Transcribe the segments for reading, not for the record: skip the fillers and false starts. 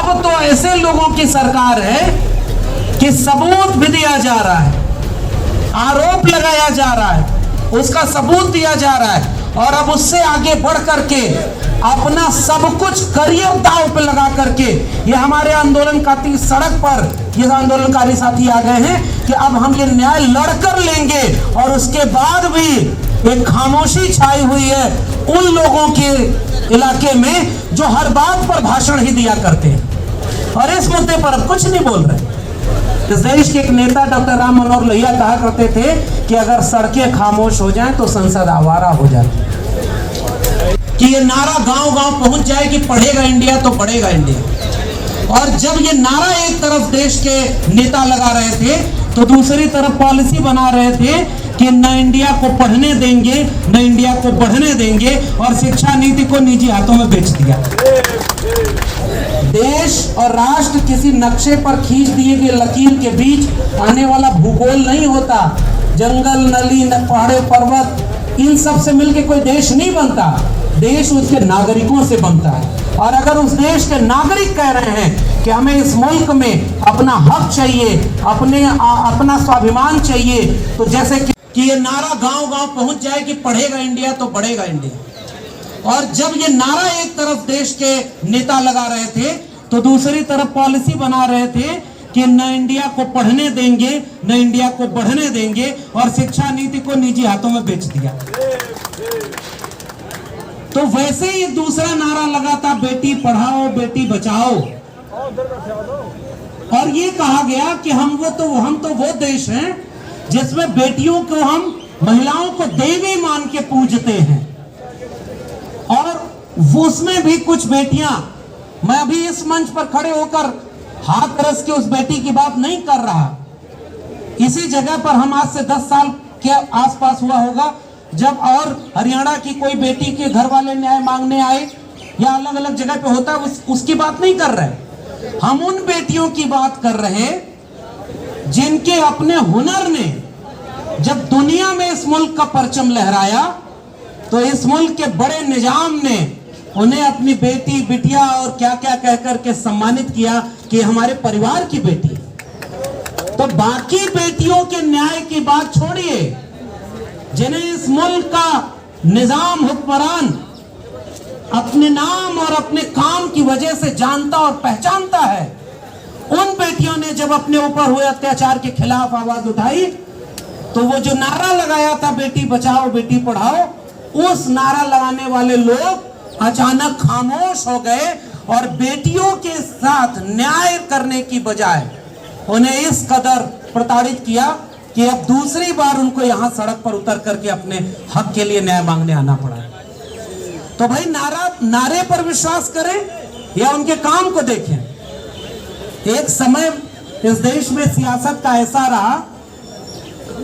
अब तो ऐसे लोगों की सरकार है कि सबूत भी दिया जा रहा है, आरोप लगाया जा रहा है, उसका सबूत दिया जा रहा है, और अब उससे आगे बढ़ करके अपना सब कुछ करियर दांव पे लगा करके ये हमारे आंदोलनकारी सड़क पर ये आंदोलनकारी साथी आ गए हैं कि अब हम ये न्याय लड़कर लेंगे। और उसके बाद भी एक खामोशी छाई हुई है उन लोगों के इलाके में जो हर बात पर भाषण ही दिया करते हैं और इस मुद्दे पर अब कुछ नहीं बोल रहे। इस देश के एक नेता डॉक्टर राम मनोहर लोहिया कहा करते थे कि अगर सड़कें खामोश हो जाएं तो संसद आवारा हो जाती है, कि ये नारा गांव-गांव पहुंच जाए कि पढ़ेगा इंडिया तो बढ़ेगा इंडिया। और जब ये नारा एक तरफ देश के नेता लगा रहे थे तो दूसरी तरफ पॉलिसी बना रहे थे कि न इंडिया को पढ़ने देंगे न इंडिया को बढ़ने देंगे, और शिक्षा नीति को निजी हाथों में बेच दिया। देश और राष्ट्र किसी नक्शे पर खींच दिए गए लकीर के बीच आने वाला भूगोल नहीं होता। जंगल, नली, पहाड़े, पर्वत, इन सब से मिलके कोई देश नहीं बनता। देश उसके नागरिकों से बनता है। और अगर उस देश के नागरिक कह रहे हैं कि हमें इस मुल्क में अपना हक चाहिए, अपना स्वाभिमान चाहिए, तो जैसे कि ये नारा गांव-गांव पहुंच जाए कि पढ़ेगा इंडिया तो बढ़ेगा इंडिया। और जब ये नारा एक तरफ देश के नेता लगा रहे थे तो दूसरी तरफ पॉलिसी बना रहे थे कि न इंडिया को पढ़ने देंगे न इंडिया को बढ़ने देंगे, और शिक्षा नीति को निजी हाथों में बेच दिया। तो वैसे ही दूसरा नारा लगा था, बेटी पढ़ाओ बेटी बचाओ, और ये कहा गया कि हम तो वो देश हैं जिसमें बेटियों को हम महिलाओं को देवी मान के पूजते हैं। और उसमें भी कुछ बेटियां, मैं अभी इस मंच पर खड़े होकर हाथ रस के उस बेटी की बात नहीं कर रहा। इसी जगह पर हम आज से 10 साल के आसपास हुआ होगा जब और हरियाणा की कोई बेटी के घर वाले न्याय मांगने आए, या अलग अलग जगह पे होता है, उसकी बात नहीं कर रहे। हम उन बेटियों की बात कर रहे जिनके अपने हुनर ने जब दुनिया में इस मुल्क का परचम लहराया तो इस मुल्क के बड़े निजाम ने उन्हें अपनी बेटी बिटिया और क्या क्या कह करके सम्मानित किया कि हमारे परिवार की बेटी। तो बाकी बेटियों के न्याय की बात छोड़िए, जिन्हें इस मुल्क का निजाम हुक्मरान अपने नाम और अपने काम की वजह से जानता और पहचानता है, उन बेटियों ने जब अपने ऊपर हुए अत्याचार के खिलाफ आवाज उठाई तो वो जो नारा लगाया था बेटी बचाओ बेटी पढ़ाओ, उस नारा लगाने वाले लोग अचानक खामोश हो गए और बेटियों के साथ न्याय करने की बजाय उन्हें इस कदर प्रताड़ित किया कि अब दूसरी बार उनको यहां सड़क पर उतर करके अपने हक के लिए न्याय मांगने आना पड़ा। तो भाई नारे पर विश्वास करें या उनके काम को देखें। एक समय इस देश में सियासत का ऐसा रहा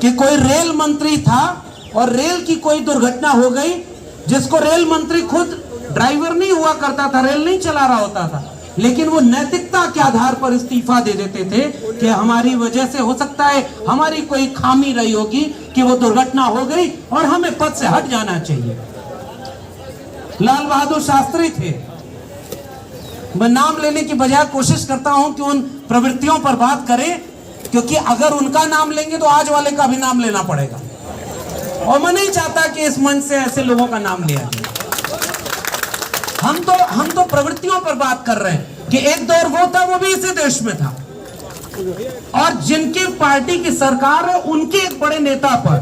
कि कोई रेल मंत्री था और रेल की कोई दुर्घटना हो गई, जिसको रेल मंत्री खुद ड्राइवर नहीं हुआ करता था, रेल नहीं चला रहा होता था, लेकिन वो नैतिकता के आधार पर इस्तीफा दे देते थे कि हमारी वजह से हो सकता है हमारी कोई खामी रही होगी कि वो दुर्घटना हो गई और हमें पद से हट जाना चाहिए। लाल बहादुर शास्त्री थे। मैं नाम लेने की बजाय कोशिश करता हूं कि उन प्रवृत्तियों पर बात करें, क्योंकि अगर उनका नाम लेंगे तो आज वाले का भी नाम लेना पड़ेगा, और मैं नहीं चाहता कि इस मंच से ऐसे लोगों का नाम लिया जाए। हम तो प्रवृत्तियों पर बात कर रहे हैं कि एक दौर वो था, वो भी इसी देश में था, और जिनकी पार्टी की सरकार है उनके एक बड़े नेता पर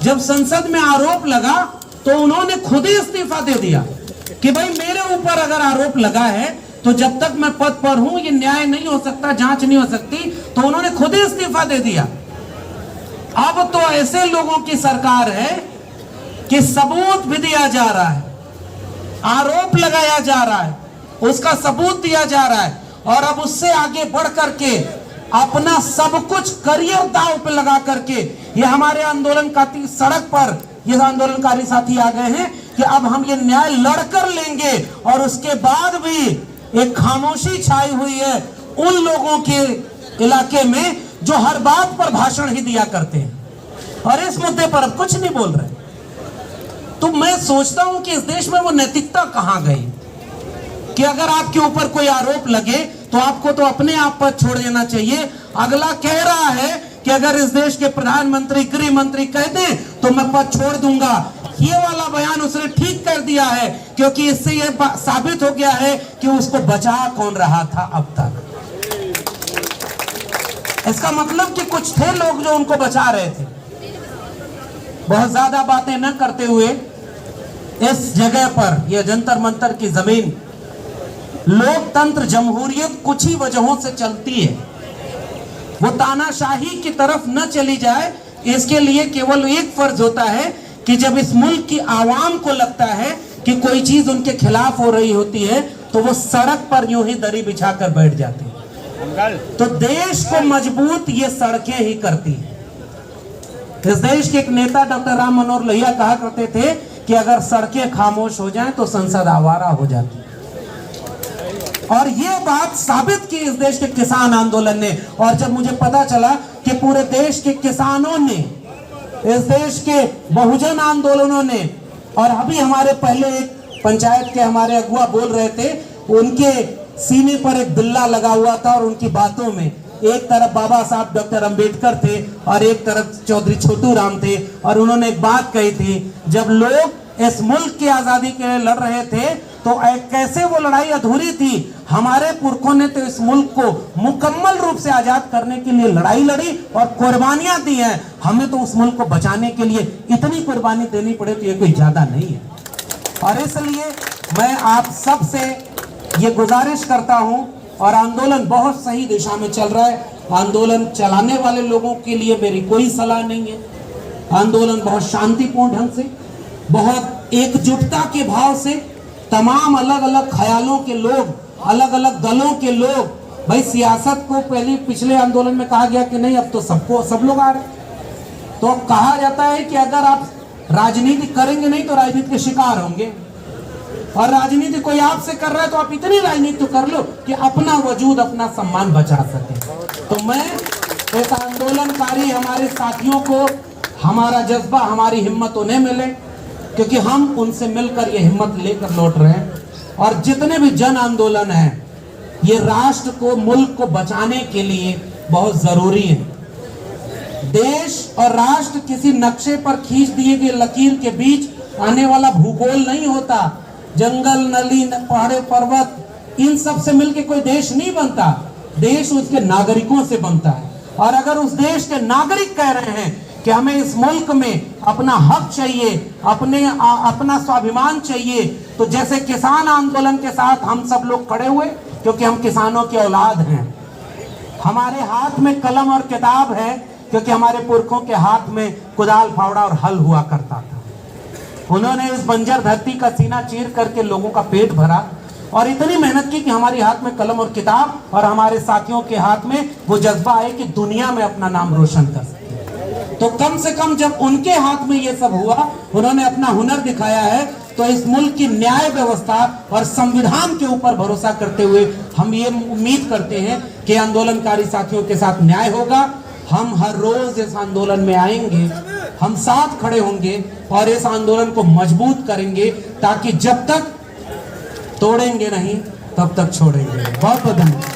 जब संसद में आरोप लगा तो उन्होंने खुद ही इस्तीफा दे दिया कि भाई मेरे ऊपर अगर आरोप लगा है तो जब तक मैं पद पर हूं ये न्याय नहीं हो सकता, जांच नहीं हो सकती, तो उन्होंने खुद ही इस्तीफा दे दिया। अब तो ऐसे लोगों की सरकार है कि सबूत भी दिया जा रहा है, आरोप लगाया जा रहा है, उसका सबूत दिया जा रहा है, और अब उससे आगे बढ़ करके अपना सब कुछ करियर दांव पे लगा करके ये हमारे आंदोलनकारी सड़क पर ये आंदोलनकारी साथी आ गए हैं कि अब हम ये न्याय लड़कर लेंगे। और उसके बाद भी एक खामोशी छाई हुई है उन लोगों के इलाके में जो हर बात पर भाषण ही दिया करते हैं और इस मुद्दे पर अब कुछ नहीं बोल रहे। तो मैं सोचता हूं कि इस देश में वो नैतिकता कहां गई कि अगर आपके ऊपर कोई आरोप लगे तो आपको तो अपने आप पद छोड़ देना चाहिए। अगला कह रहा है कि अगर इस देश के प्रधानमंत्री, गृह मंत्री कह दें तो मैं पद छोड़ दूंगा। ये वाला बयान उसने ठीक कर दिया है, क्योंकि इससे यह साबित हो गया है कि उसको बचा कौन रहा था अब तक। इसका मतलब कि कुछ थे लोग जो उनको बचा रहे थे। बहुत ज्यादा बातें न करते हुए, इस जगह पर यह जंतर मंतर की जमीन, लोकतंत्र, जमहूरियत कुछ ही वजहों से चलती है। वो तानाशाही की तरफ न चली जाए, इसके लिए केवल एक फर्ज होता है कि जब इस मुल्क की आवाम को लगता है कि कोई चीज उनके खिलाफ हो रही होती है तो वो सड़क पर यूं ही दरी बिछाकर बैठ जाते हैं। तो देश को मजबूत ये सड़कें ही करती हैं। इस देश के एक नेता डॉक्टर राम मनोहर लोहिया कहा करते थे कि अगर सड़कें खामोश हो जाएं तो संसद आवारा हो जाती है। और ये बात साबित की इस देश के किसान आंदोलन ने। और जब मुझे पता चला कि पूरे देश के किसानों ने, इस देश के बहुजन आंदोलनों ने, और अभी हमारे पहले एक पंचायत के हमारे अगुआ बोल रहे थे, उनके सीने पर एक बिल्ला लगा हुआ था और उनकी बातों में एक तरफ बाबा साहब डॉक्टर अंबेडकर थे और एक तरफ चौधरी छोटू राम थे। और उन्होंने एक बात कही थी, जब लोग इस मुल्क की आजादी के लिए लड़ रहे थे तो कैसे वो लड़ाई अधूरी थी। हमारे पुरखों ने तो इस मुल्क को मुकम्मल रूप से आजाद करने के लिए लड़ाई लड़ी और कुर्बानियां दी हैं। हमें तो उस मुल्क को बचाने के लिए इतनी कुर्बानी देनी पड़े तो ये कोई ज्यादा नहीं है। और इसलिए मैं आप सब से ये गुजारिश करता हूं, और आंदोलन बहुत सही दिशा में चल रहा है। आंदोलन चलाने वाले लोगों के लिए मेरी कोई सलाह नहीं है। आंदोलन बहुत शांतिपूर्ण ढंग से, बहुत एकजुटता के भाव से, तमाम अलग अलग ख्यालों के लोग, अलग अलग दलों के लोग, भाई सियासत को पहले पिछले आंदोलन में कहा गया कि नहीं अब तो सब लोग आ रहे, तो कहा जाता है कि अगर आप राजनीति करेंगे नहीं तो राजनीति के शिकार होंगे, और राजनीति कोई आपसे कर रहा है तो आप इतनी राजनीति कर लो कि अपना वजूद, अपना सम्मान बचा सके। तो मैं इस आंदोलनकारी हमारे साथियों को हमारा जज्बा, हमारी हिम्मत उन्हें मिले, क्योंकि हम उनसे मिलकर ये हिम्मत लेकर लौट रहे हैं। और जितने भी जन आंदोलन हैं, ये राष्ट्र को, मुल्क को बचाने के लिए बहुत जरूरी है। देश और राष्ट्र किसी नक्शे पर खींच दिए गए लकीर के बीच आने वाला भूगोल नहीं होता। जंगल, नली, पहाड़े, पर्वत, इन सब से मिलकर कोई देश नहीं बनता। देश उसके नागरिकों से बनता है। और अगर उस देश के नागरिक कह रहे हैं कि हमें इस मुल्क में अपना हक चाहिए, अपना स्वाभिमान चाहिए, तो जैसे किसान आंदोलन के साथ हम सब लोग खड़े हुए, क्योंकि हम किसानों की औलाद हैं। हमारे हाथ में कलम और किताब है, क्योंकि हमारे पुरखों के हाथ में कुदाल, फावड़ा और हल हुआ करता था। उन्होंने इस बंजर धरती का सीना चीर करके लोगों का पेट भरा और इतनी मेहनत की कि हमारी हाथ में कलम और किताब और हमारे साथियों के हाथ में वो जज्बा है कि दुनिया में अपना नाम रोशन कर सके। तो कम से कम जब उनके हाथ में ये सब हुआ, उन्होंने अपना हुनर दिखाया है, तो इस मुल्क की न्याय व्यवस्था और संविधान के ऊपर भरोसा करते हुए हम ये उम्मीद करते हैं कि आंदोलनकारी साथियों के साथ न्याय होगा। हम हर रोज इस आंदोलन में आएंगे, हम साथ खड़े होंगे और इस आंदोलन को मजबूत करेंगे, ताकि जब तक तोड़ेंगे नहीं तब तक छोड़ेंगे। बहुत बहुत धन्यवाद।